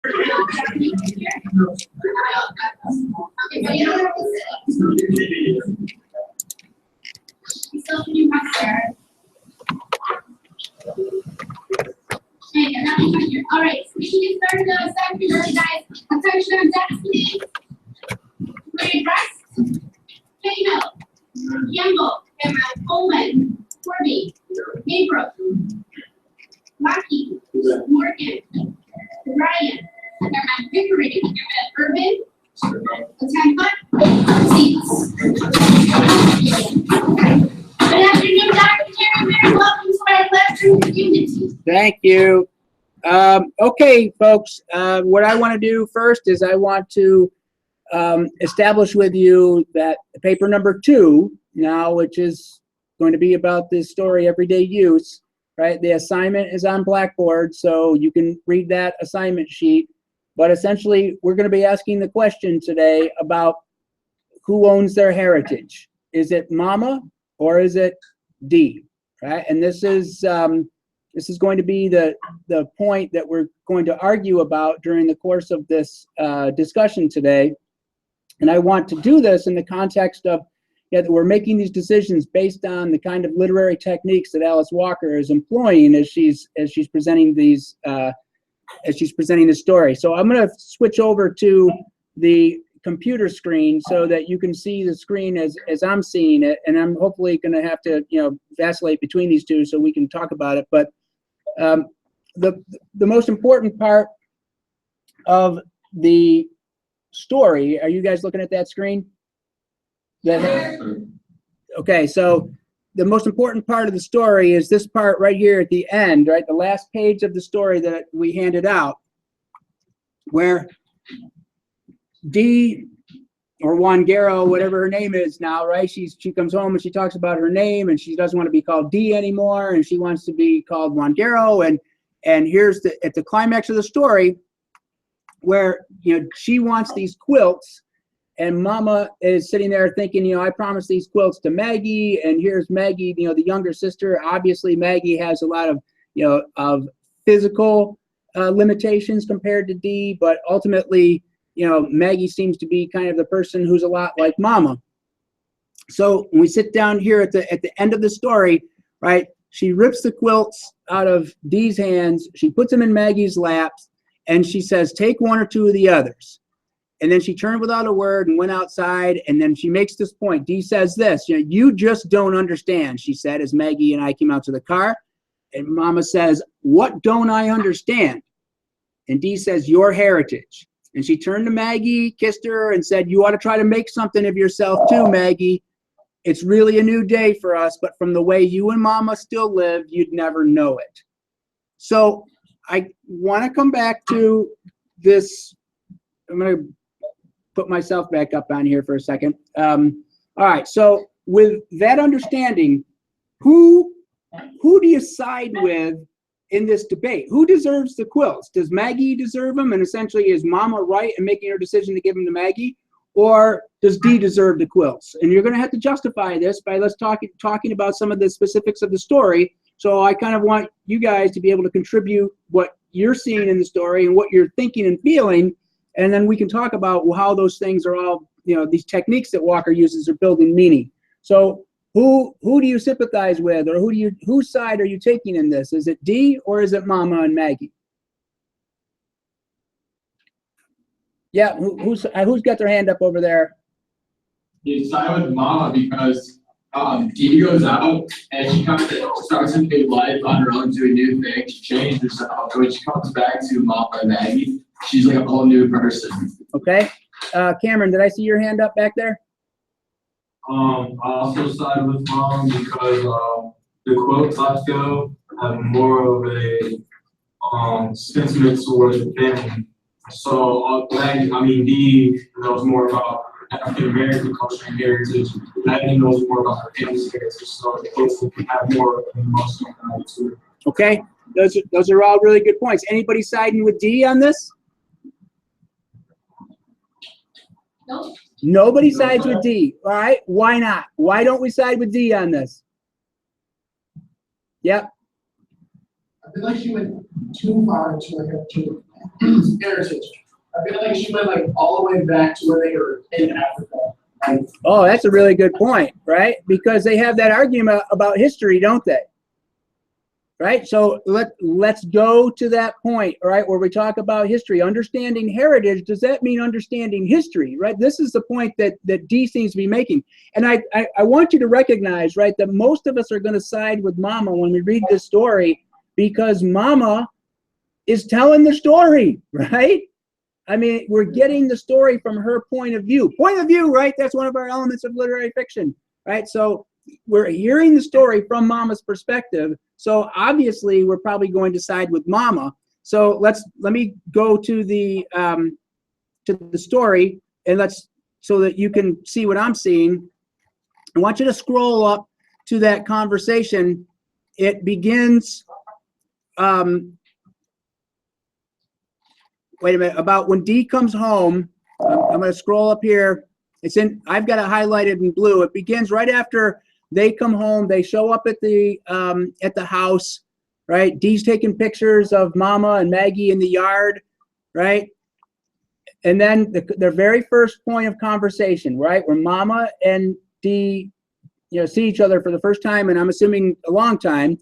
All right, so we should get started on Saturday, guys. Attention on desk, please. Ready, dress? Kano, Campbell, Cameron, Coleman, Corby, Gabriel, Rocky, Morgan, Ryan, Vickery, Urban, Atempa, seats. Good afternoon, Dr. Karen Mary. Welcome to our classroom community. Thank you. Okay, folks, what I want to do first is I want to establish with you that paper number 2 now, which is going to be about this story, everyday use, right? The assignment is on Blackboard, so you can read that assignment sheet. But essentially, we're going to be asking the question today about who owns their heritage. Is it mama or is it D, right? And this is going to be the point that we're going to argue about during the course of this discussion today. And I want to do this in the context of that we're making these decisions based on the kind of literary techniques that Alice Walker is employing as she's presenting these presenting the story. So I'm going to switch over to the computer screen so that you can see the screen as I'm seeing it, and I'm hopefully going to have to vacillate between these two so we can talk about it. But the most important part of the story, are you guys looking at that screen? Okay, so the most important part of the story is this part right here at the end, right? The last page of the story that we handed out, where Dee, or Wangaro, whatever her name is now, right? She comes home and she talks about her name, and she doesn't want to be called Dee anymore, and she wants to be called Wangaro. And here's at the climax of the story, where she wants these quilts, and Mama is sitting there thinking, I promised these quilts to Maggie, and here's Maggie, the younger sister. Obviously, Maggie has a lot of of physical limitations compared to Dee, but ultimately, Maggie seems to be kind of the person who's a lot like Mama. So when we sit down here at the end of the story, right, she rips the quilts out of Dee's hands, she puts them in Maggie's laps, and she says, take one or two of the others. And then she turned without a word and went outside, and then she makes this point. Dee says this, you just don't understand, she said, as Maggie and I came out to the car. And Mama says, what don't I understand? And Dee says, your heritage. And she turned to Maggie, kissed her, and said, you ought to try to make something of yourself too, Maggie. It's really a new day for us, but from the way you and Mama still live, you'd never know it. So I want to come back to this. I'm going to put myself back up on here for a second. All right, so with that understanding, who do you side with in this debate? Who deserves the quilts? Does Maggie deserve them? And essentially, is Mama right in making her decision to give them to Maggie? Or does Dee deserve the quilts? And you're going to have to justify this by talking about some of the specifics of the story. So I kind of want you guys to be able to contribute what you're seeing in the story and what you're thinking and feeling. And then we can talk about how those things are all, these techniques that Walker uses are building meaning. So who do you sympathize with, or whose side are you taking in this? Is it Dee or is it Mama and Maggie? Yeah, who's got their hand up over there? You side with Mama because Dee goes out and she kind of starts a new life on her own, doing new things. She changes herself. When she comes back to Mama and Maggie, she's like a whole new person. Okay, Cameron, did I see your hand up back there? I also side with Mom because the quotes I feel have more of a sentiment towards the family. So Dee knows more about African American culture and heritage. Maggie knows more about her family's heritage. So the quotes have more emotional value to it. Okay, those are all really good points. Anybody siding with Dee on this? Nope. Nobody sides with Dee. All right, why not? Why don't we side with Dee on this? Yep. I feel like she went too far into her heritage. I feel like she went like all the way back to where they were in Africa. Like, Oh, that's a really good point, right? Because they have that argument about history, don't they? Right? So let's go to that point, right, where we talk about history. Understanding heritage, does that mean understanding history, right? This is the point that Dee seems to be making. And I want you to recognize, right, that most of us are going to side with Mama when we read this story because Mama is telling the story, right? I mean, we're getting the story from her point of view. Point of view, right? That's one of our elements of literary fiction, right? So we're hearing the story from Mama's perspective. So obviously, we're probably going to side with Mama. So let me go to the story, and so that you can see what I'm seeing. I want you to scroll up to that conversation. It begins. Wait a minute, about when Dee comes home. I'm going to scroll up here. I've got it highlighted in blue. It begins right after they come home. They show up at the house, right? Dee's taking pictures of Mama and Maggie in the yard, right? And then their very first point of conversation, right, where Mama and Dee, see each other for the first time, and I'm assuming a long time.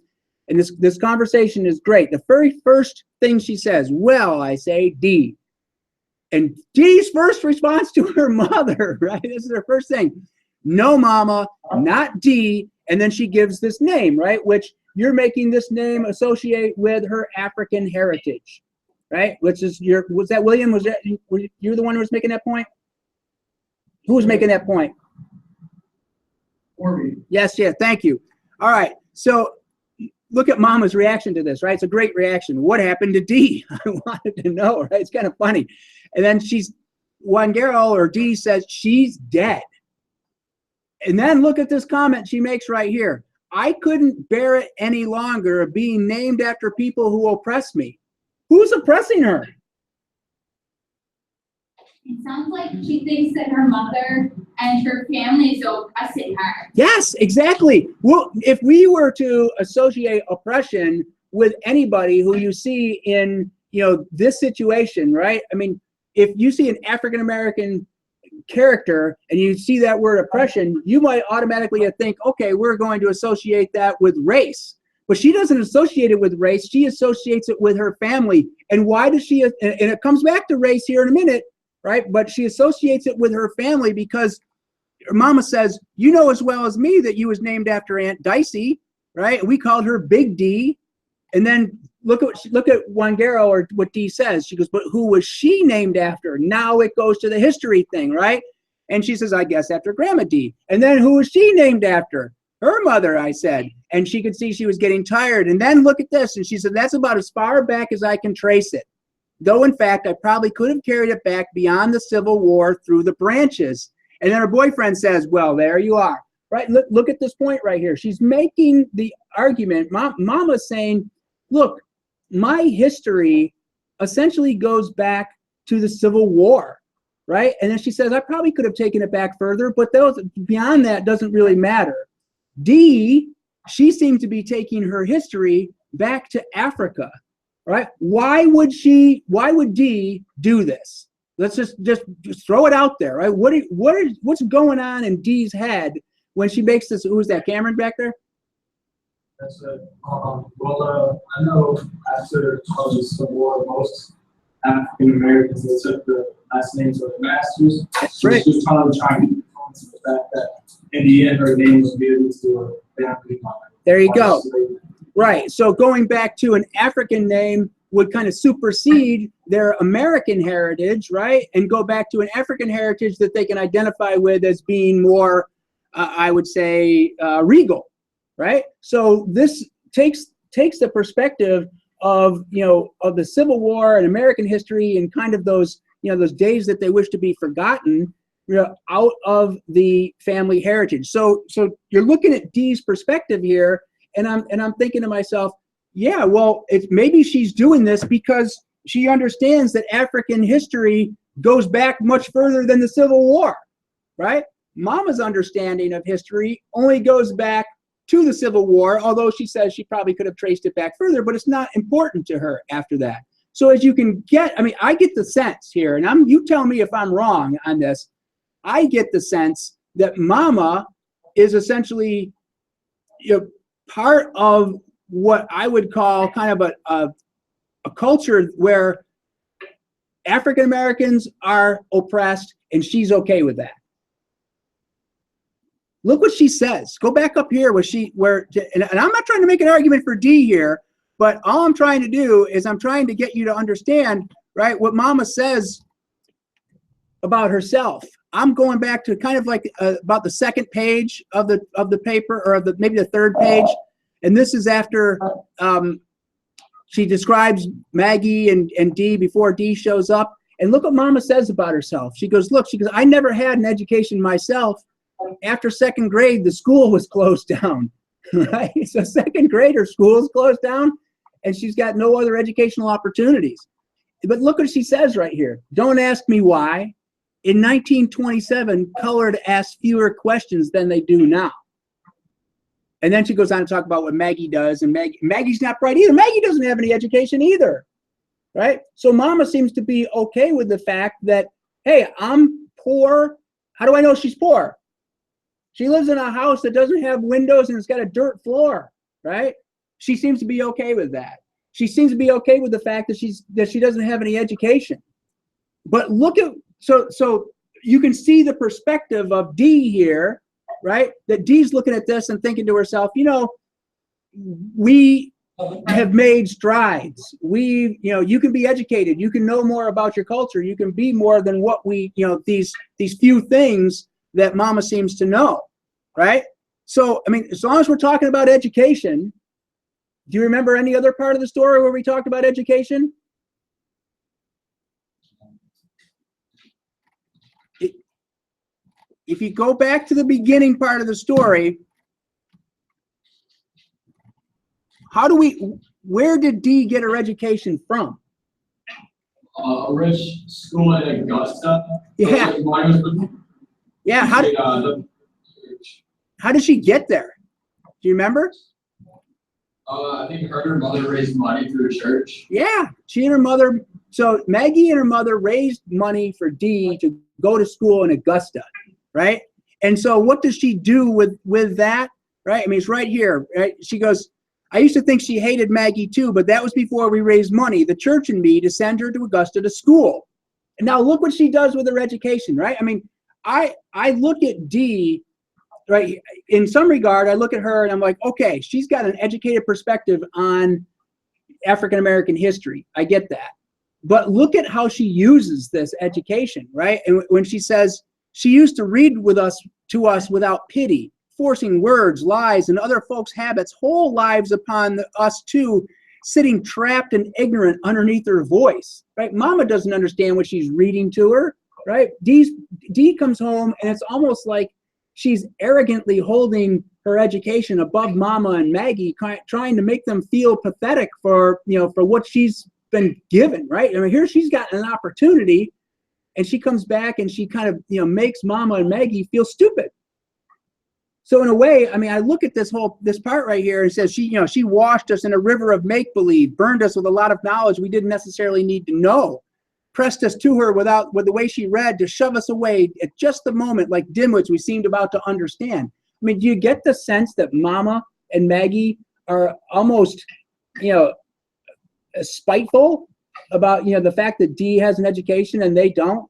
And this conversation is great. The very first thing she says, "Well," I say, "Dee." And Dee's first response to her mother, right? This is her first thing. "No, Mama, not Dee." And then she gives this name, right? Which you're making this name associate with her African heritage, right? Which is was that William? Was that you the one who was making that point? Who was making that point? Yes, yeah, thank you. All right, so look at Mama's reaction to this, right? It's a great reaction. What happened to Dee? I wanted to know, right? It's kind of funny. And then Wangaro or Dee says she's dead. And then look at this comment she makes right here. "I couldn't bear it any longer of being named after people who oppress me." Who's oppressing her? It sounds like she thinks that her mother and her family is oppressing her. Yes, exactly. Well, if we were to associate oppression with anybody who you see in, this situation, right? I mean, if you see an African-American character and you see that word oppression, you might automatically think, okay, we're going to associate that with race. But she doesn't associate it with race. She associates it with her family. And why does she, and it comes back to race here in a minute, right? But she associates it with her family because her Mama says, "You know as well as me that you was named after Aunt Dicey, right? We called her Big D." And then look at Wangaro or what Dee says. She goes, "But who was she named after?" Now it goes to the history thing, right? And she says, "I guess after Grandma Dee." And then who was she named after? Her mother, I said. And she could see she was getting tired. And then look at this. And she said, "That's about as far back as I can trace it. Though, in fact, I probably could have carried it back beyond the Civil War through the branches." And then her boyfriend says, "Well, there you are." Right? Look at this point right here. She's making the argument. Mama's saying, look, my history essentially goes back to the Civil War, right? And then she says, "I probably could have taken it back further, but beyond that doesn't really matter." Dee, she seemed to be taking her history back to Africa, right? Why would Dee do this? Let's just throw it out there, right? What's going on in Dee's head when she makes this? Who's that? Cameron back there? That's it. I know after the Civil War, most African Americans they took the last names of the masters. So Right. she was trying to influence the fact that in the end her name was given to a family. There you go. Right. So going back to an African name would kind of supersede their American heritage, right? And go back to an African heritage that they can identify with as being more, I would say, regal, right? So this takes the perspective of the Civil War and American history and kind of those those days that they wish to be forgotten, out of the family heritage. So you're looking at Dee's perspective here, and I'm thinking to myself, yeah, well, maybe she's doing this because she understands that African history goes back much further than the Civil War, right? Mama's understanding of history only goes back to the Civil War, although she says she probably could have traced it back further, but it's not important to her after that. So as you can get, I mean, I get the sense here, and you tell me if I'm wrong on this. I get the sense that Mama is essentially, part of what I would call kind of a culture where African Americans are oppressed, and she's okay with that. Look what she says. Go back up here and I'm not trying to make an argument for D here, but all I'm trying to do is I'm trying to get you to understand, right, what Mama says about herself. I'm going back to kind of like about the second page of the paper, or maybe the third page, and this is after she describes Maggie and Dee before Dee shows up. And look what Mama says about herself. She goes, I never had an education myself. After second grade, the school was closed down, right? So second grade, her school is closed down, and she's got no other educational opportunities. But look what she says right here. Don't ask me why. In 1927, colored asked fewer questions than they do now. And then she goes on to talk about what Maggie does, and Maggie's not bright either. Maggie doesn't have any education either, right? So Mama seems to be okay with the fact that, hey, I'm poor. How do I know she's poor? She lives in a house that doesn't have windows and it's got a dirt floor, right? She seems to be okay with that. She seems to be okay with the fact that she doesn't have any education. But look at, so you can see the perspective of Dee here, right? That Dee's looking at this and thinking to herself, we have made strides. You can be educated. You can know more about your culture. You can be more than what these few things that Mama seems to know, right? So, I mean, as long as we're talking about education, do you remember any other part of the story where we talked about education? If you go back to the beginning part of the story, where did Dee get her education from? A rich school in Augusta. Yeah. Yeah, how did she get there? Do you remember? I think her and her mother raised money through the church. Yeah, she and her mother. So Maggie and her mother raised money for Dee to go to school in Augusta, right? And so what does she do with that, right? I mean, it's right here, right? She goes, I used to think she hated Maggie too, but that was before we raised money, the church and me, to send her to Augusta to school. And now look what she does with her education, right? I mean, I look at Dee, right, in some regard, I look at her and I'm like, okay, she's got an educated perspective on African-American history. I get that. But look at how she uses this education, right? And when she says, she used to read to us without pity, forcing words, lies, and other folks' habits, whole lives upon us too, sitting trapped and ignorant underneath her voice, right? Mama doesn't understand what she's reading to her, right? Dee comes home and it's almost like she's arrogantly holding her education above Mama and Maggie, trying to make them feel pathetic for what she's been given, right? I mean, here she's got an opportunity, and she comes back and she kind of makes Mama and Maggie feel stupid. So in a way, I mean, I look at this part right here and says she washed us in a river of make-believe, burned us with a lot of knowledge we didn't necessarily need to know, pressed us to her with the way she read to shove us away at just the moment like dimwits we seemed about to understand. I mean, do you get the sense that Mama and Maggie are almost, spiteful about, the fact that Dee has an education and they don't?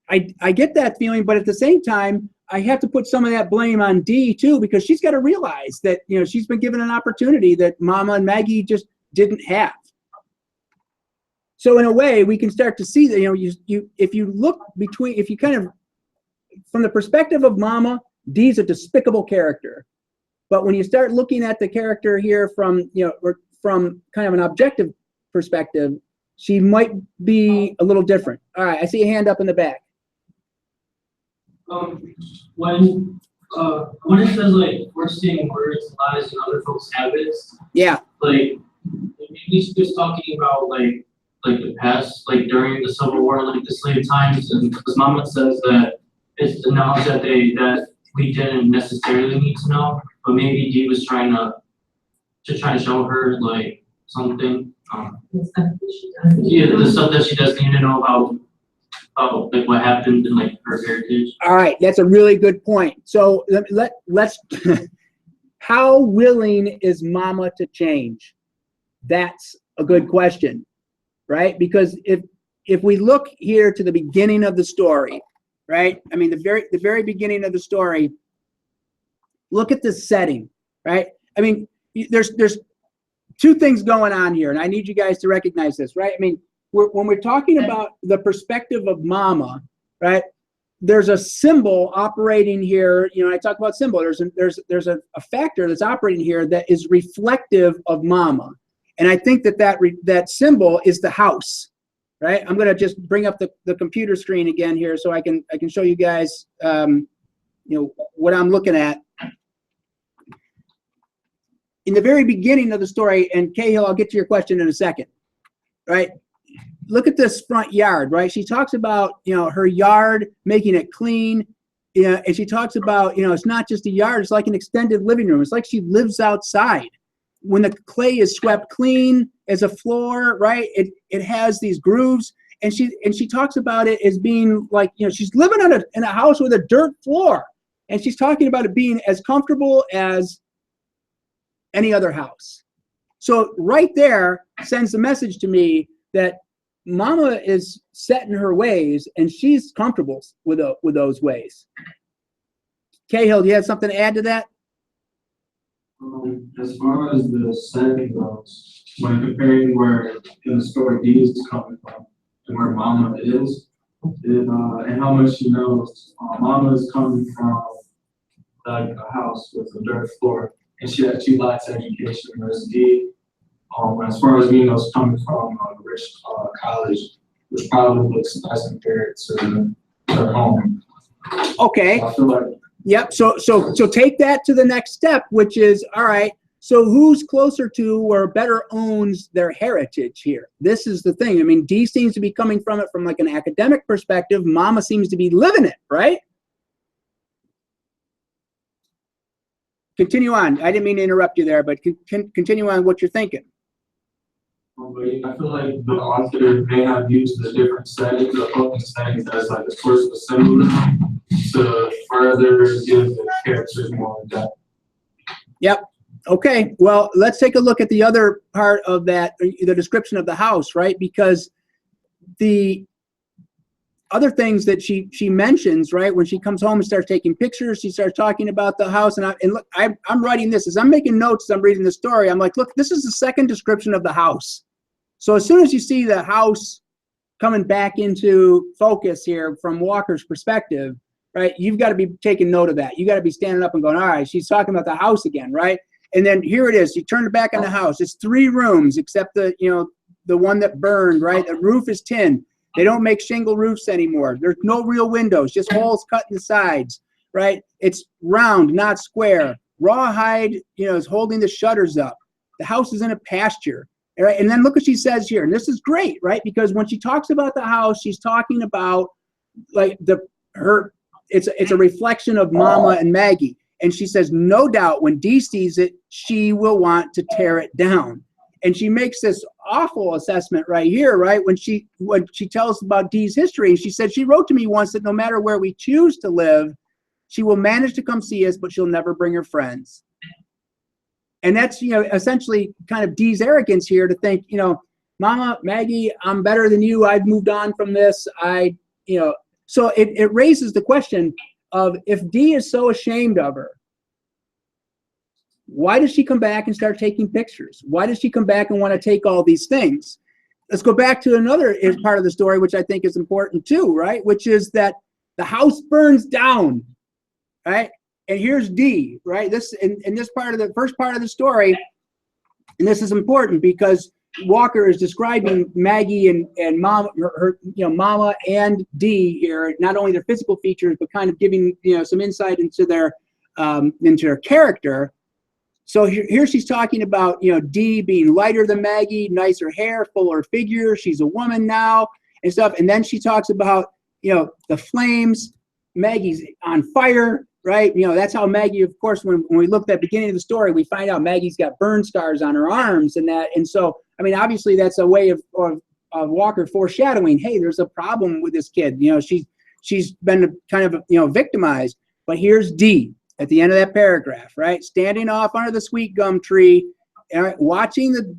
I get that feeling, but at the same time, I have to put some of that blame on Dee too, because she's got to realize that, she's been given an opportunity that Mama and Maggie just didn't have. So in a way, we can start to see that, if you kind of, from the perspective of Mama, Dee's a despicable character. But when you start looking at the character here from kind of an objective perspective, she might be a little different. All right, I see a hand up in the back. When it says like we're seeing words, lies, and other folks' habits, Yeah. like maybe she's talking about like the past, like during the Civil War, like the slave times, and because Mama says that it's the knowledge that we didn't necessarily need to know, but maybe Dee was trying to show her like something. Yeah, the stuff that she doesn't even know about like what happened in like her heritage. All right, that's a really good point. So let's how willing is Mama to change? That's a good question, right? Because if we look here to the beginning of the story, right? I mean, the very beginning of the story, look at the setting, right? I mean, there's two things going on here, and I need you guys to recognize this, right? I mean, when we're talking about the perspective of Mama, right? There's a symbol operating here. You know, I talk about symbol. There's a factor that's operating here that is reflective of Mama, and I think that symbol is the house, right? I'm gonna just bring up the computer screen again here so I can show you guys, you know, what I'm looking at. In the very beginning of the story, and Cahill, I'll get to your question in a second, right? Look at this front yard, right? She talks about, you know, her yard, making it clean, you know, and she talks about, you know, it's not just a yard, it's like an extended living room. It's like she lives outside. When the clay is swept clean as a floor, right? It has these grooves, and she talks about it as being like, you know, she's living in a house with a dirt floor, and she's talking about it being as comfortable as any other house. So right there sends the message to me that Mama is set in her ways and she's comfortable with those ways. Cahill, do you have something to add to that? As far as the setting goes, when comparing where in the story Dee is coming from and where Mama is, and how much she knows, Mama is coming from like a house with a dirt floor, and she actually lacks education, whereas Dee, as far as we know, is coming from a rich college, which probably looks nice compared to her home. Okay. So I feel like Yep. So take that to the next step, which is, all right, so who's closer to or better owns their heritage here? This is the thing. I mean, Dee seems to be coming from it from like an academic perspective. Mama seems to be living it, right? Continue on. I didn't mean to interrupt you there, but continue on what you're thinking. but I feel like the author may have used the different settings, the open settings as like a source of symbolism to further give the characters more depth. Yep. Okay. Well, let's take a look at the other part of that, the description of the house, right? Because the other things that she mentions, right, when she comes home and starts taking pictures, she starts talking about the house. And look, I'm writing this as I'm making notes, as I'm reading the story. I'm like, look, this is the second description of the house. So as soon as you see the house coming back into focus here from Walker's perspective, right, you've got to be taking note of that. You got to be standing up and going, all right, she's talking about the house again, right? And then here it is. You turn it back on the house. It's 3 rooms except the one that burned, right? The roof is tin. They don't make shingle roofs anymore. There's no real windows, just holes cut in the sides, right? It's round, not square. Rawhide, is holding the shutters up. The house is in a pasture, right? And then look what she says here. And this is great, right? Because when she talks about the house, she's talking about like it's a reflection of Mama and Maggie. And she says, no doubt when Dee sees it, she will want to tear it down. And she makes this awful assessment right here, right? When she tells about Dee's history, and she said, she wrote to me once that no matter where we choose to live, she will manage to come see us, but she'll never bring her friends. And that's, essentially kind of Dee's arrogance here to think, Mama, Maggie, I'm better than you. I've moved on from this. So it raises the question of if Dee is so ashamed of her, why does she come back and start taking pictures? Why does she come back and want to take all these things? Let's go back to another part of the story, which I think is important too, right? Which is that the house burns down, right? And here's Dee, right? This in this part of the first part of the story, and this is important because Walker is describing Maggie and Mama, Mama and Dee here, not only their physical features, but kind of giving some insight into their character. So here she's talking about, Dee being lighter than Maggie, nicer hair, fuller figure. She's a woman now and stuff. And then she talks about, the flames. Maggie's on fire, right? That's how Maggie, of course, when we look at the beginning of the story, we find out Maggie's got burn scars on her arms and that. And so I mean, obviously that's a way of Walker foreshadowing, hey, there's a problem with this kid. You know, she's been kind of, you know, victimized. But here's D at the end of that paragraph, right? Standing off under the sweet gum tree, watching the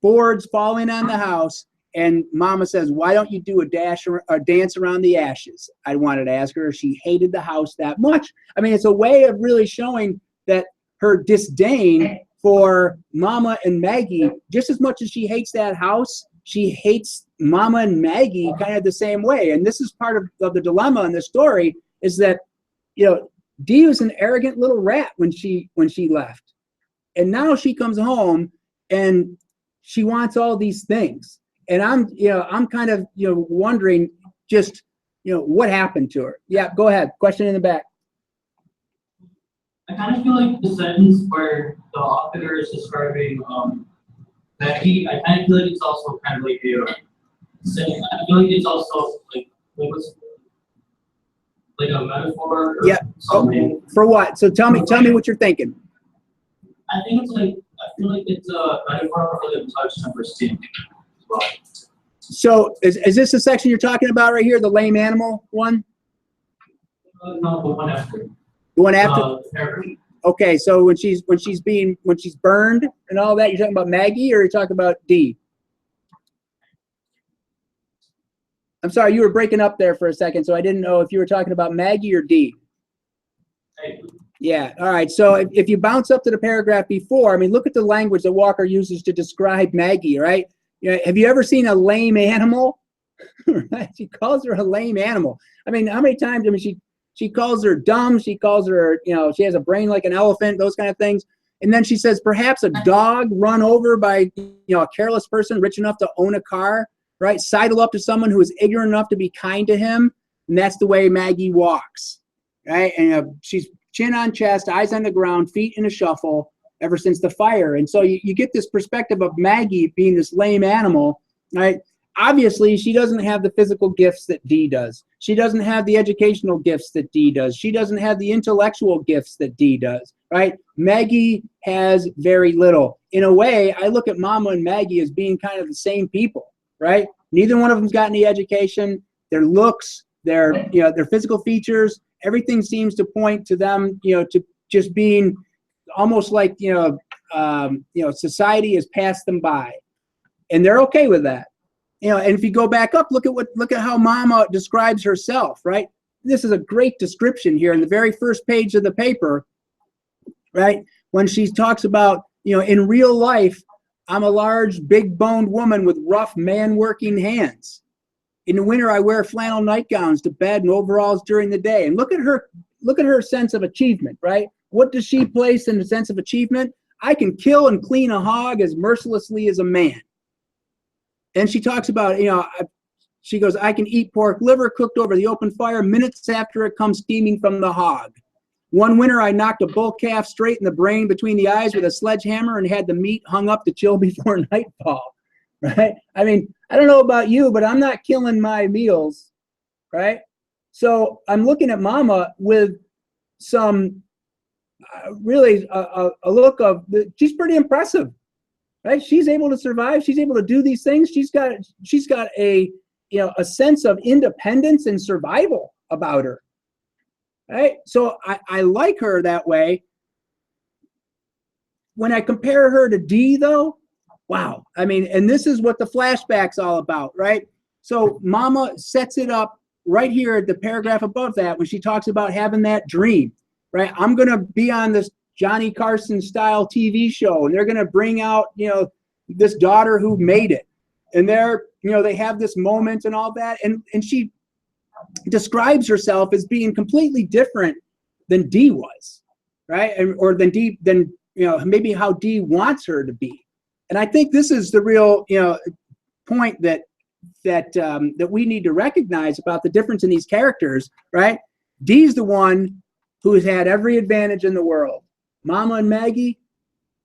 boards falling on the house, and Mama says, why don't you do a dance around the ashes? I wanted to ask her if she hated the house that much. I mean, it's a way of really showing that her disdain for Mama and Maggie, just as much as she hates that house, she hates Mama and Maggie kind of the same way. And this is part of the dilemma in the story, is that, you know, Dee was an arrogant little rat when she left. And now she comes home and she wants all these things. And I'm kind of, you know, wondering just, you know, what happened to her. Yeah, go ahead. Question in the back. I kind of feel like the sentence where the author is describing Maggie, I kind of feel like it's also kind of like I feel like it's also like what's like a metaphor or Yeah. something. For what? So tell me what you're thinking. I think it's like, I feel like it's a metaphor for the touch number stink as well. So is this the section you're talking about right here, the lame animal one? No, the one after. The one after? Paragraph. Okay, so when she's burned and all that, you're talking about Maggie, or you're talking about Dee? I'm sorry, you were breaking up there for a second, so I didn't know if you were talking about Maggie or Dee. Yeah, all right. So if you bounce up to the paragraph before, I mean, look at the language that Walker uses to describe Maggie, right? You know, have you ever seen a lame animal? Right? She calls her a lame animal. I mean, how many times? I mean, she calls her dumb. She calls her, you know, she has a brain like an elephant. Those kind of things. And then she says, perhaps a dog run over by, you know, a careless person rich enough to own a car, right? Sidle up to someone who is ignorant enough to be kind to him, and that's the way Maggie walks, right? And she's chin on chest, eyes on the ground, feet in a shuffle ever since the fire. And so you get this perspective of Maggie being this lame animal, right? Obviously, she doesn't have the physical gifts that Dee does. She doesn't have the educational gifts that Dee does. She doesn't have the intellectual gifts that Dee does, right? Maggie has very little. In a way, I look at Mama and Maggie as being kind of the same people, right? Neither one of them's got any education. Their looks, their physical features, everything seems to point to them, you know, to just being almost like, society has passed them by, and they're okay with that. You know, and if you go back up, look at how Mama describes herself, right? This is a great description here in the very first page of the paper, right? When she talks about, you know, in real life, I'm a large, big-boned woman with rough, man-working hands. In the winter, I wear flannel nightgowns to bed and overalls during the day. And look at her sense of achievement, right? What does she place in the sense of achievement? I can kill and clean a hog as mercilessly as a man. And she talks about, you know, she goes, I can eat pork liver cooked over the open fire minutes after it comes steaming from the hog. One winter, I knocked a bull calf straight in the brain between the eyes with a sledgehammer and had the meat hung up to chill before nightfall, right? I mean, I don't know about you, but I'm not killing my meals, right? So I'm looking at Mama with some really a look of, she's pretty impressive, right? She's able to survive. She's able to do these things. She's got a, you know, a sense of independence and survival about her, right? So I like her that way. When I compare her to Dee, though, wow. I mean, and this is what the flashback's all about, right? So Mama sets it up right here at the paragraph above that when she talks about having that dream, right? I'm going to be on this Johnny Carson style TV show, and they're going to bring out, you know, this daughter who made it. And they're, you know, they have this moment and all that. And she describes herself as being completely different than Dee was, right? Or than Dee, you know, maybe how Dee wants her to be. And I think this is the real, you know, point that we need to recognize about the difference in these characters, right? Dee's the one who has had every advantage in the world. Mama and Maggie,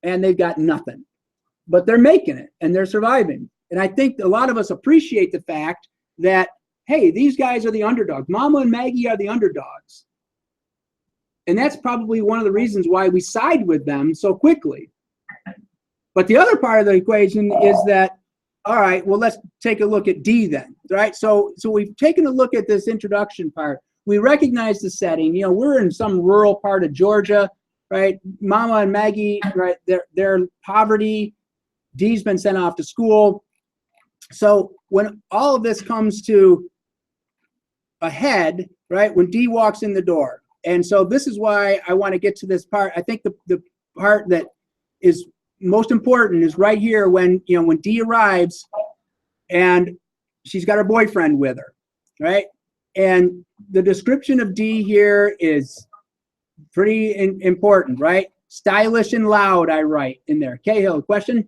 and they've got nothing, but they're making it and they're surviving. And I think a lot of us appreciate the fact that, hey, these guys are the underdogs. Mama and Maggie are the underdogs. And that's probably one of the reasons why we side with them so quickly. But the other part of the equation is that, all right, well, let's take a look at D then, right? So we've taken a look at this introduction part. We recognize the setting. You know, we're in some rural part of Georgia, right? Mama and Maggie, right? They're poverty. D's been sent off to school. So when all of this comes to a head, right? When D walks in the door. And so this is why I want to get to this part. I think the part that is most important is right here when D arrives and she's got her boyfriend with her, right? And the description of D here is pretty important, right? Stylish and loud, I write in there. Cahill, question?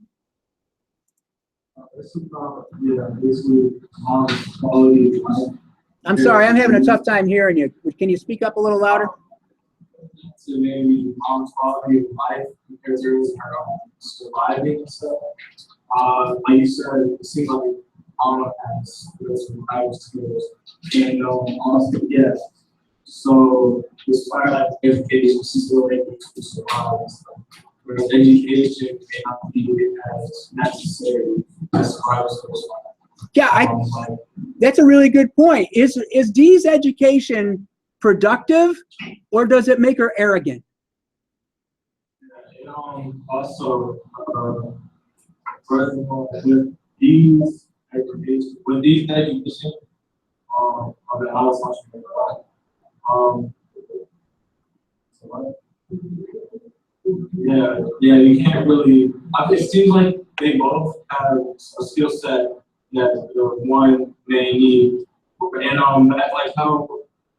This is about, basically, quality of life. I'm sorry, I'm having a tough time hearing you. Can you speak up a little louder? To maybe mom's quality of life because there is her own surviving and stuff. Like you said, it seems like mama has some life skills and also yes. So despite like education, she's still able to survive and stuff. Whereas education may not be as necessary as survival skills. Yeah, that's a really good point. Is Dee's education productive, or does it make her arrogant? Also, furthermore, with these education, okay, I was watching you can't really. It seems like they both have a skill set that the one may need, and like how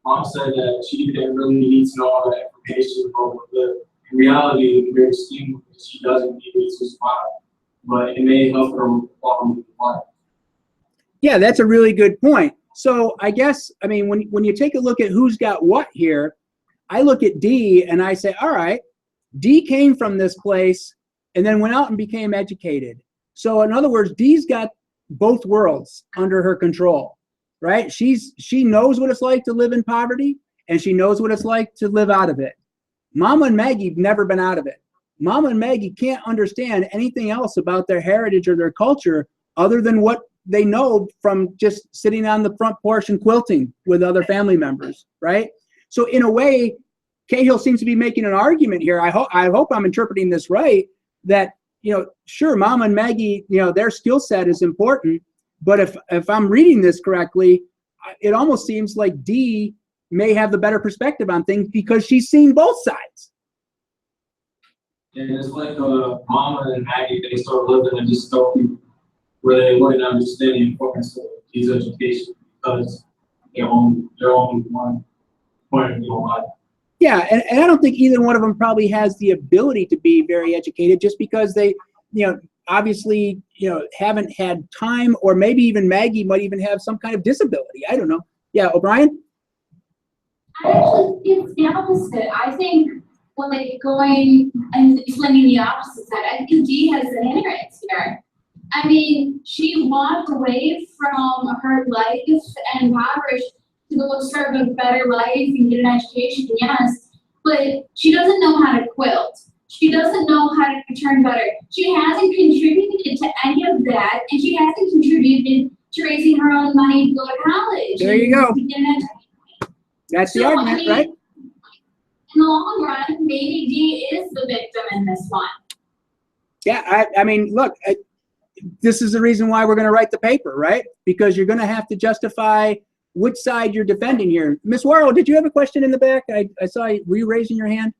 Mom said that she didn't really need to know all that information, but in reality, in their scheme, she doesn't need it to survive, but it may help her with quality of life. Yeah, that's a really good point. So I guess, I mean, when you take a look at who's got what here, I look at D and I say, all right, D came from this place and then went out and became educated. So in other words, D's got both worlds under her control, right? She knows what it's like to live in poverty, and she knows what it's like to live out of it. Mama and Maggie have never been out of it. Mama and Maggie can't understand anything else about their heritage or their culture other than what they know from just sitting on the front porch and quilting with other family members, right? So in a way, Cahill seems to be making an argument here. I hope I'm interpreting this right, that, sure, Mama and Maggie, their skill set is important, but if I'm reading this correctly, it almost seems like D may have the better perspective on things because she's seen both sides. And it's like Mama and Maggie, they start living in dystopia where they wouldn't understand the importance of these education because they're only one point of view on life. Yeah, and I don't think either one of them probably has the ability to be very educated just because they, obviously, haven't had time, or maybe even Maggie might even have some kind of disability. I don't know. Yeah, O'Brien? I actually think it's the opposite. I think going and explaining the opposite side, I think Dee has an ignorance here. I mean, she walked away from her life and impoverished to go serve a better life and get an education, yes, but she doesn't know how to quilt. She doesn't know how to turn butter. She hasn't contributed to any of that, and she hasn't contributed to raising her own money to go to college. There you go. That's the argument, right? In the long run, maybe Dee is the victim in this one. Yeah, I mean, look, this is the reason why we're going to write the paper, right? Because you're going to have to justify which side you're defending here. Ms. Warrow, did you have a question in the back? I saw you, were you raising your hand?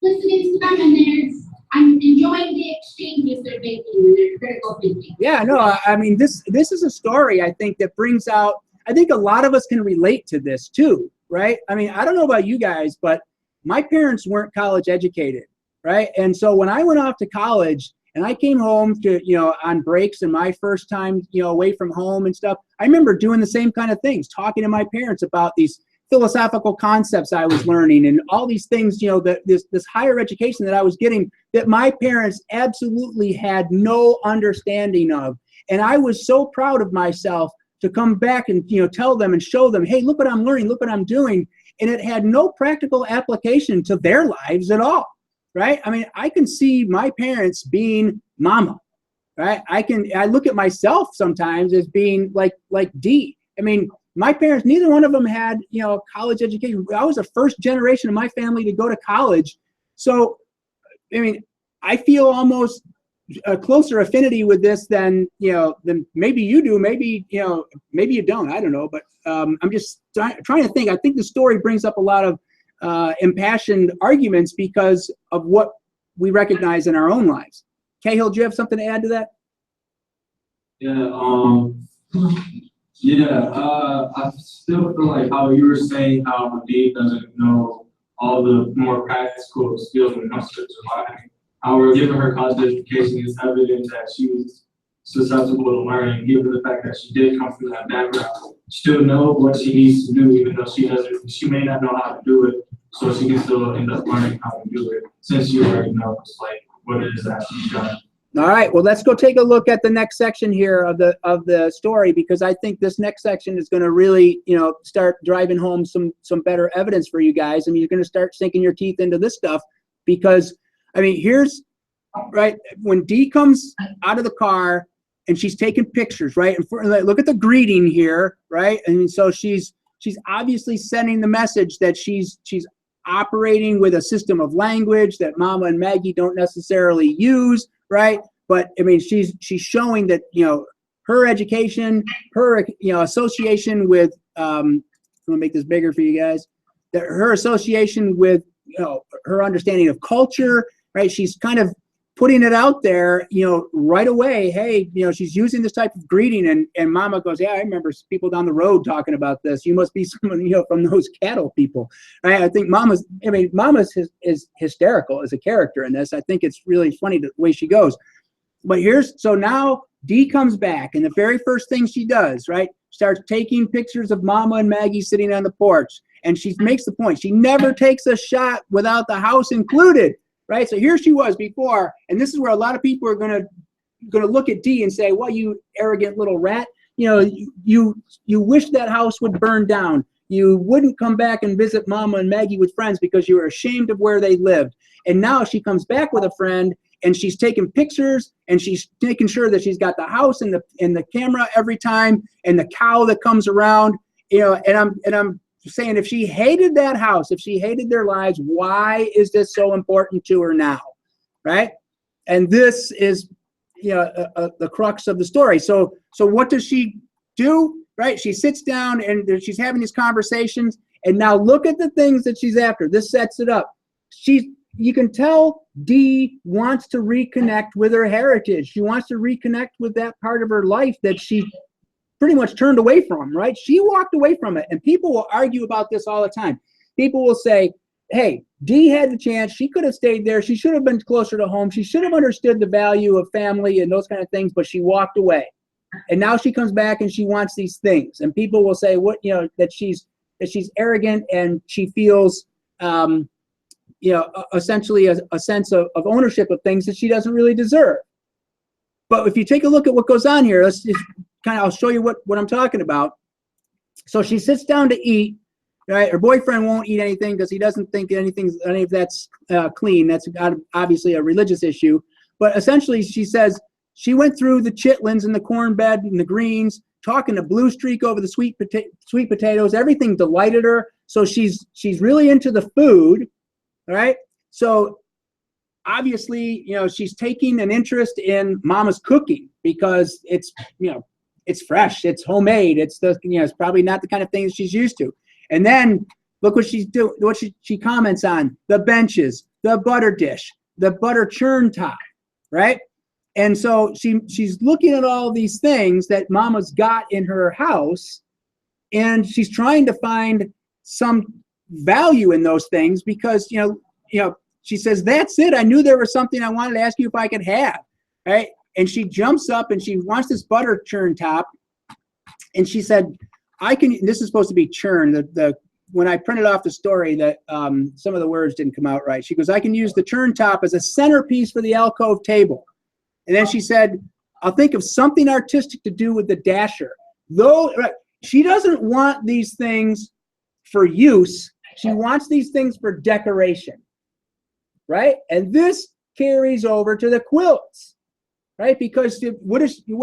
Listening to them, and I'm enjoying the exchanges they're making and their critical thinking. Yeah, no, I mean, this is a story, I think, that brings out, I think a lot of us can relate to this too, right? I mean, I don't know about you guys, but my parents weren't college educated, right? And so when I went off to college and I came home to, on breaks and my first time, away from home and stuff, I remember doing the same kind of things, talking to my parents about these philosophical concepts I was learning and all these things, that this higher education that I was getting that my parents absolutely had no understanding of. And I was so proud of myself to come back and, tell them and show them, hey, look what I'm learning, look what I'm doing. And it had no practical application to their lives at all, right? I mean, I can see my parents being mama, right? I look at myself sometimes as being like D. I mean, my parents, neither one of them had, college education. I was the first generation of my family to go to college. So, I mean, I feel almost a closer affinity with this than maybe you do. Maybe you don't. I don't know. But I'm just trying to think. I think the story brings up a lot of impassioned arguments because of what we recognize in our own lives. Cahill, do you have something to add to that? I still feel like how you were saying how Dave doesn't know all the more practical skills when it comes to surviving. How we're giving her college education is evidence that she was susceptible to learning, given the fact that she did come from that background. She'll know what she needs to do, even though she may not know how to do it, so she can still end up learning how to do it, since she already knows what it is that she's done. All right, well, let's go take a look at the next section here of the story, because I think this next section is going to really, start driving home some better evidence for you guys. I mean, you're going to start sinking your teeth into this stuff because, I mean, here's, right, when Dee comes out of the car and she's taking pictures, right? And look at the greeting here, right? And so she's obviously sending the message that she's operating with a system of language that Mama and Maggie don't necessarily use, right? But I mean, she's showing that, her education, her, association with, I'm gonna make this bigger for you guys, that her association with, her understanding of culture, right? She's kind of putting it out there, right away. Hey, she's using this type of greeting, and Mama goes, yeah, I remember people down the road talking about this. You must be someone, from those cattle people, right? I think Mama's is hysterical as a character in this. I think it's really funny the way she goes. But so now Dee comes back, and the very first thing she does, right, starts taking pictures of Mama and Maggie sitting on the porch, and she makes the point. She never takes a shot without the house included. Right, so here she was before, and this is where a lot of people are gonna look at Dee and say, "Well, you arrogant little rat, you wish that house would burn down. You wouldn't come back and visit Mama and Maggie with friends because you were ashamed of where they lived." And now she comes back with a friend, and she's taking pictures, and she's making sure that she's got the house in the camera every time, and the cow that comes around, And I'm saying, if she hated that house, if she hated their lives, why is this so important to her now, right? And this is, the crux of the story. So what does she do, right? She sits down and she's having these conversations, and now look at the things that she's after. This sets it up. You can tell Dee wants to reconnect with her heritage. She wants to reconnect with that part of her life that she pretty much turned away from, right? She walked away from it. And people will argue about this all the time. People will say, hey, Dee had the chance. She could have stayed there. She should have been closer to home. She should have understood the value of family and those kind of things, but she walked away. And now she comes back and she wants these things. And people will say that she's arrogant, and she feels essentially a sense of ownership of things that she doesn't really deserve. But if you take a look at what goes on here, I'll show you what I'm talking about. So she sits down to eat, right? Her boyfriend won't eat anything because he doesn't think any of that's clean. That's obviously a religious issue. But essentially, she says she went through the chitlins and the corn bed and the greens, talking to Blue Streak over the sweet potatoes. Everything delighted her. So she's really into the food, right? So obviously, she's taking an interest in Mama's cooking because it's fresh, it's homemade, it's probably not the kind of things she's used to. And then look what she's doing, what she comments on: the benches, the butter dish, the butter churn top, right? And so she's looking at all these things that Mama's got in her house, and she's trying to find some value in those things because she says, that's it. I knew there was something I wanted to ask you if I could have, right? And she jumps up and she wants this butter churn top. And she said, this is supposed to be churn. When I printed off the story, that some of the words didn't come out right. She goes, I can use the churn top as a centerpiece for the alcove table. And then she said, I'll think of something artistic to do with the dasher. Though she doesn't want these things for use. She wants these things for decoration. right? And this carries over to the quilts, right? Because what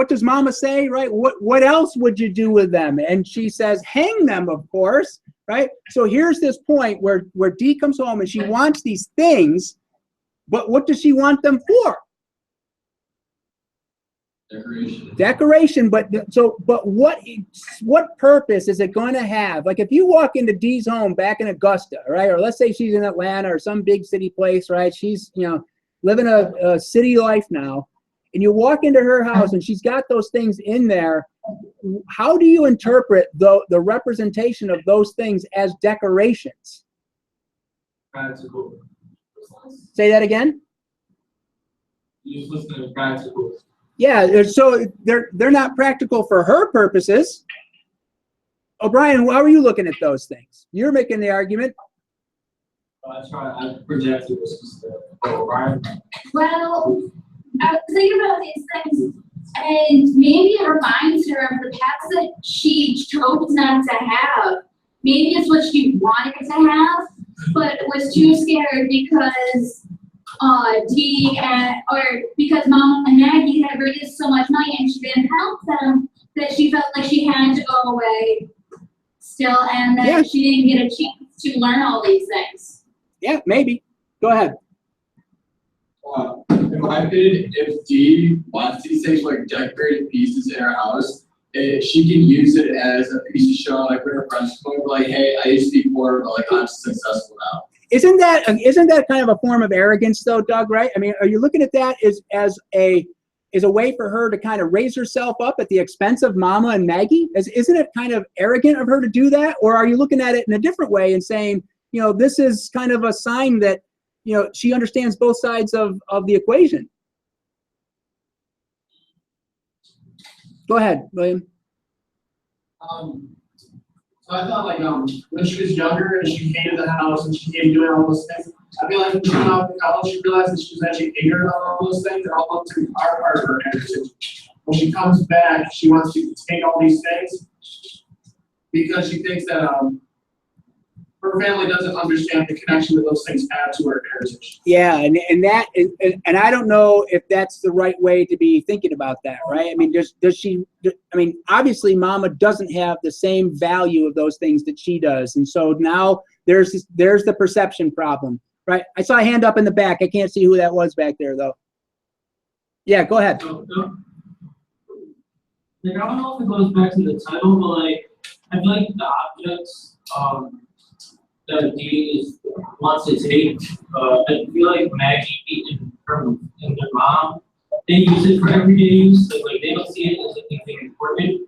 does Mama say, right? What else would you do with them? And she says, hang them, of course, right? So here's this point where Dee comes home and she wants these things, but what does she want them for? Decoration, but what purpose is it going to have? Like if you walk into Dee's home back in Augusta, right? Or let's say she's in Atlanta or some big city place, right? She's, living a city life now, and you walk into her house and she's got those things in there. How do you interpret the representation of those things as decorations? Practical. Say that again? You just listen to practical. Yeah, so they're not practical for her purposes. O'Brien, how are you looking at those things? You're making the argument. I projected this instead. Oh, Ryan. Well, I was thinking about these things, and maybe it reminds her of the past that she chose not to have. Maybe it's what she wanted to have, but was too scared because because Mom and Maggie had raised so much money and she didn't help them, that she felt like she had to go away still, and that she didn't get a chance to learn all these things. Yeah, maybe. Go ahead. In my opinion, if Dee wants these things like decorated pieces in her house, she can use it as a piece to show like her friends, like, hey, I used to be poor, but like I'm successful now. Isn't that kind of a form of arrogance, though, Doug? Right? I mean, are you looking at that as a way for her to kind of raise herself up at the expense of Mama and Maggie? Isn't it kind of arrogant of her to do that, or are you looking at it in a different way and saying, this is kind of a sign that she understands both sides of the equation? Go ahead, William. So I thought when she was younger and she came to the house and she came doing all those things, I feel like when she went off to college, she realized that she was actually ignorant of all those things and all to our part of her heritage. When she comes back, she wants to take all these things because she thinks that her family doesn't understand the connection that those things have to her heritage. Yeah, and I don't know if that's the right way to be thinking about that, right? I mean, does she? I mean, obviously, Mama doesn't have the same value of those things that she does, and so now there's the perception problem, right? I saw a hand up in the back. I can't see who that was back there, though. Yeah, go ahead. I don't know if it goes back to the title, but I feel like the objects that Dee wants to take, I feel like Maggie and their mom, they use it for everyday use, so they don't see it as anything important.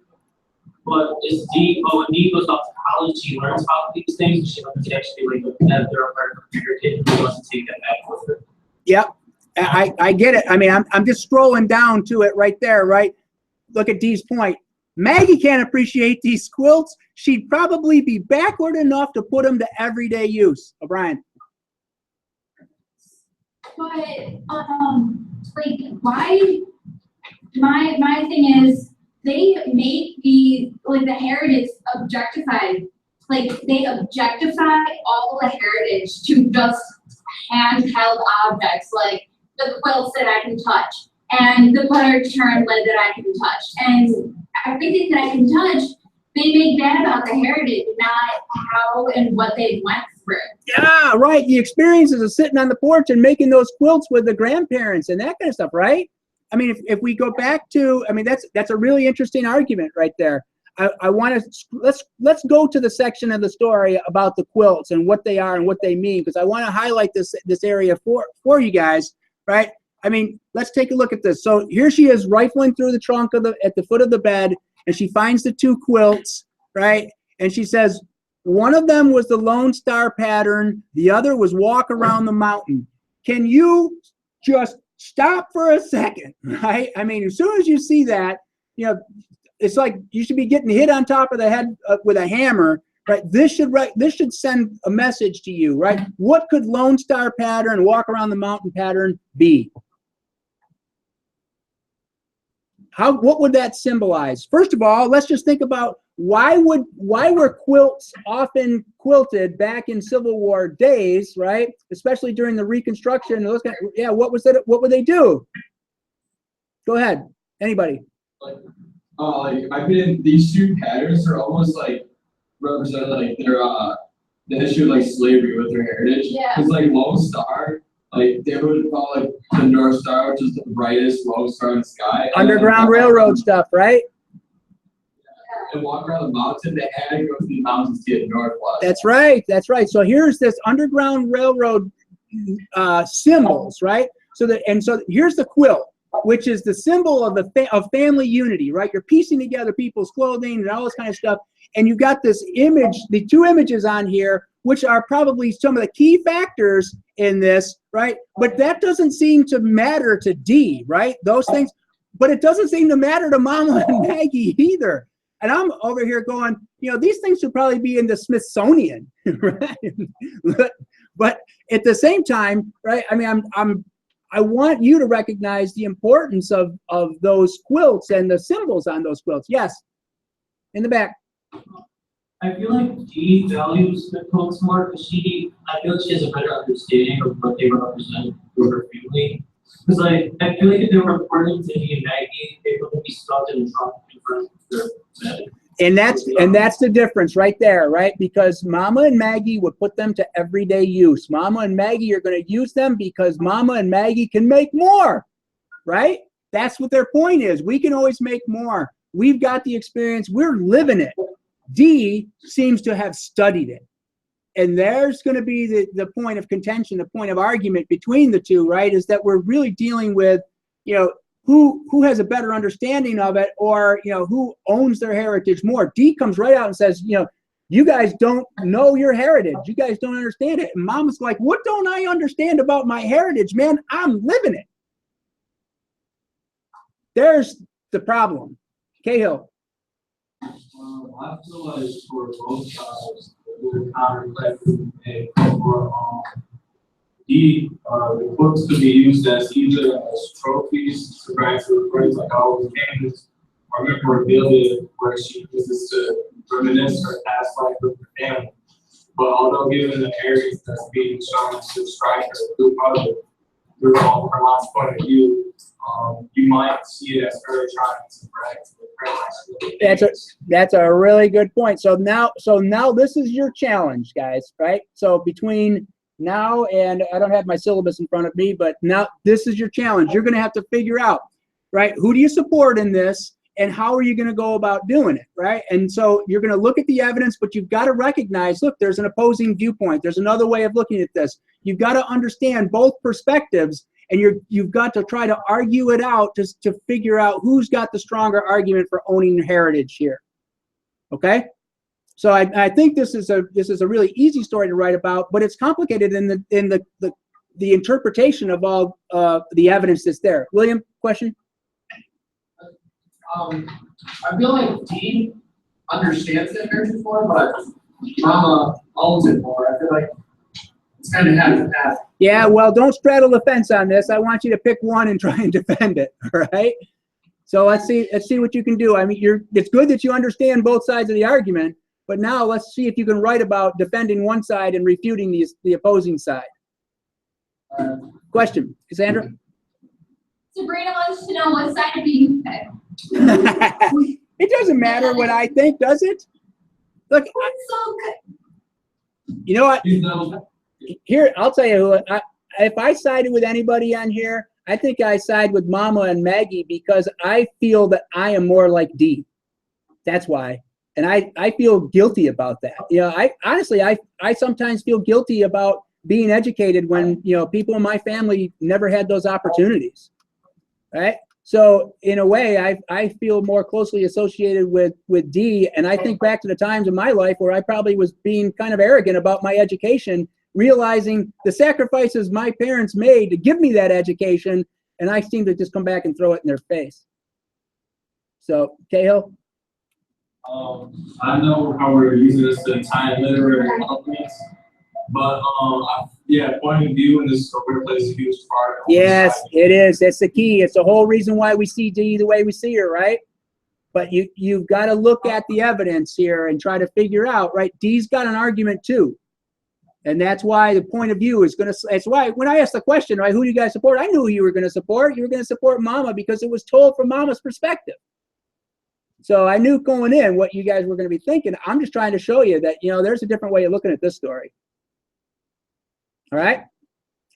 But when Dee goes off to college, she learns about these things, and she learns to actually that they're a part of her heritage, and she wants to take that back with her. Yep, I get it. I mean, I'm just scrolling down to it right there, right? Look at Dee's point. Maggie can't appreciate these quilts. She'd probably be backward enough to put them to everyday use. O'Brien. But why? My thing is they make the heritage objectified. Like they objectify all the heritage to just handheld objects, like the quilts that I can touch and the butter churn lid that I can touch and everything that I can touch. They make that about the heritage, not how and what they went through. Yeah, right. The experiences of sitting on the porch and making those quilts with the grandparents and that kind of stuff, right? I mean, if we go back to, I mean, that's a really interesting argument right there. I want to let's go to the section of the story about the quilts and what they are and what they mean, because I want to highlight this area for you guys, right? I mean, let's take a look at this. So here she is rifling through the trunk at the foot of the bed, and she finds the two quilts, right? And she says, one of them was the Lone Star pattern, the other was Walk Around the Mountain. Can you just stop for a second, right? I mean, as soon as you see that, it's like you should be getting hit on top of the head with a hammer, right? This should send a message to you, right? What could Lone Star pattern, Walk Around the Mountain pattern be? What would that symbolize? First of all, let's just think about why were quilts often quilted back in Civil War days, right? Especially during the Reconstruction. Those kind of, yeah, what was it? What would they do? Go ahead, anybody. Like I mean, these two patterns are almost like represent like their the history of like slavery with their heritage. Yeah. Cause like Lone Star, like they would call like the North Star, which is the brightest lone star in the sky. Underground Railroad stuff, right? And walk around the mountain, they had to go to the mountains to get northwest. That's right. That's right. So here's this Underground Railroad symbols, right? So here's the quilt, which is the symbol of of family unity, right? You're piecing together people's clothing and all this kind of stuff. And you've got this image, the two images on here, which are probably some of the key factors in this, right? But that doesn't seem to matter to Dee, right? Those things, but it doesn't seem to matter to Mama and Maggie either. And I'm over here going, you know, these things should probably be in the Smithsonian, right? But at the same time, right? I mean, I want you to recognize the importance of those quilts and the symbols on those quilts. Yes, in the back. I feel like Dee values the quilts more because I feel like she has a better understanding of what they represent for her family. Because like, I feel like if they were important to Dee and Maggie, they wouldn't be stuck in front of their bed. And that's the difference right there, right? Because Mama and Maggie would put them to everyday use. Mama and Maggie are going to use them because Mama and Maggie can make more, right? That's what their point is. We can always make more. We've got the experience. We're living it. Dee seems to have studied it. And there's going to be the point of contention, the point of argument between the two, right? Is that we're really dealing with, you know, who has a better understanding of it, or, you know, who owns their heritage more. Dee comes right out and says, you know, you guys don't know your heritage. You guys don't understand it. And Mama's like, what don't I understand about my heritage, man? I'm living it. There's the problem. Cahill. I feel like for both sides, the counter for Dee, the quilts could be used as either as trophies to bring to the friends, like all the games, or memorabilia where she uses to reminisce her past life with her family. But although given the areas that's being shown to strike her through her last point of view, you might see it as her trying to brag to the friends. That's a really good point. So now this is your challenge, guys, right? So between now and I don't have my syllabus in front of me, but now this is your challenge. You're going to have to figure out, right? Who do you support in this, and how are you going to go about doing it, right? And so you're going to look at the evidence, but you've got to recognize, look, there's an opposing viewpoint. There's another way of looking at this. You've got to understand both perspectives, and you've got to try to argue it out to figure out who's got the stronger argument for owning heritage here. Okay? So I think this is a really easy story to write about, but it's complicated in the interpretation of all the evidence that's there. William, question? I feel like Dee understands the heritage more, but Mama owns it more. I feel like it's kind of half and half. Yeah, well, don't straddle the fence on this. I want you to pick one and try and defend it. All right. So let's see what you can do. I mean, it's good that you understand both sides of the argument, but now let's see if you can write about defending one side and refuting the opposing side. Question, Cassandra? Sabrina wants to know what side of you pick. It doesn't matter what I think, does it? Look, It's so good. you know what? Here, I'll tell you who. If I sided with anybody on here, I think I side with Mama and Maggie because I feel that I am more like Dee. That's why. And I feel guilty about that. You know, I honestly sometimes feel guilty about being educated when, you know, people in my family never had those opportunities. Right? So in a way, I feel more closely associated with Dee, and I think back to the times in my life where I probably was being kind of arrogant about my education, realizing the sacrifices my parents made to give me that education, and I seem to just come back and throw it in their face. So, Cahill? I know how we're using this to tie in literary elements, but point of view in this story plays a huge part. Yes, it is. That's the key. It's the whole reason why we see Dee the way we see her, right? But you've got to look at the evidence here and try to figure out, right? Dee's got an argument too. And that's why the point of view is that's why when I asked the question, right, who do you guys support? I knew who you were going to support. You were going to support Mama because it was told from Mama's perspective. So I knew going in what you guys were going to be thinking. I'm just trying to show you that, there's a different way of looking at this story. All right.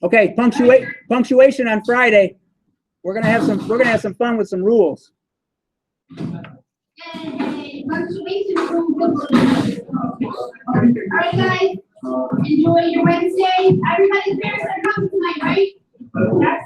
Okay. Punctuation on Friday. We're going to have some fun with some rules. Yay, punctuation rules. All right, guys. Enjoy your Wednesday. Everybody's parents are coming tonight, right? That's